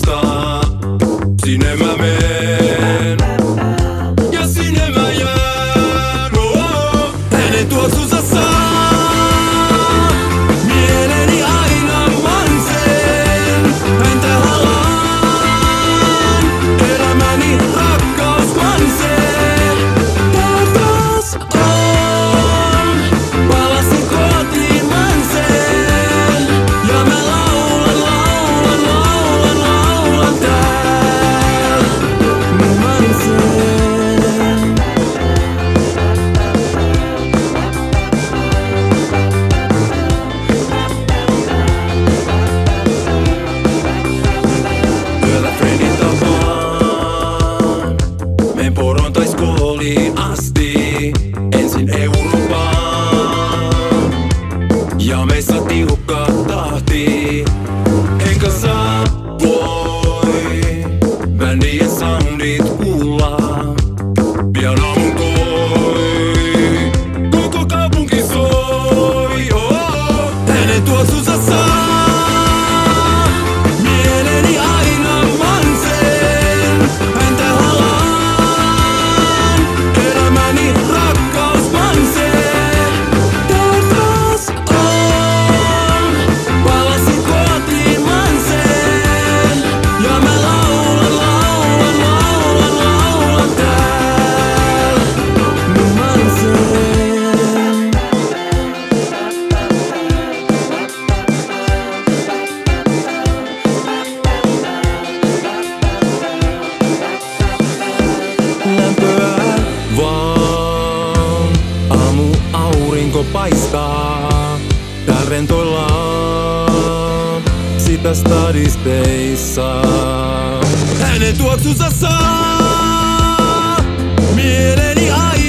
paista. Sinne mä menen ja sinne mä jään. Hänen tuoksunsa saa mieleeni aina manseen. Häntä halaan elämäni rakkaus manseen. Tää taas on, palasin kotiin manseen. Ja mä laulan tääl manseen. Yöllä friendin tapaan, meen Porontaiskooliin asti. Ensin Eurooppaan ja meissä tiukka tahti. Enkä saa voi bändien soundit kuulla. Pian aamun koi, koko kaupunki soi. Hänen tuoksunsa saa mieleeni aina manseen. Häntä halaan elämäni rakkaus manseen. Tää taas on, palasin kotiin manseen. Ja mä laulan tääl manseen. Lämpöä vaan, aamu aurinko paistaa. Täällä rentoillaan, sitä stadisteissa. Hänen tuoksunsa saa mieleeni aina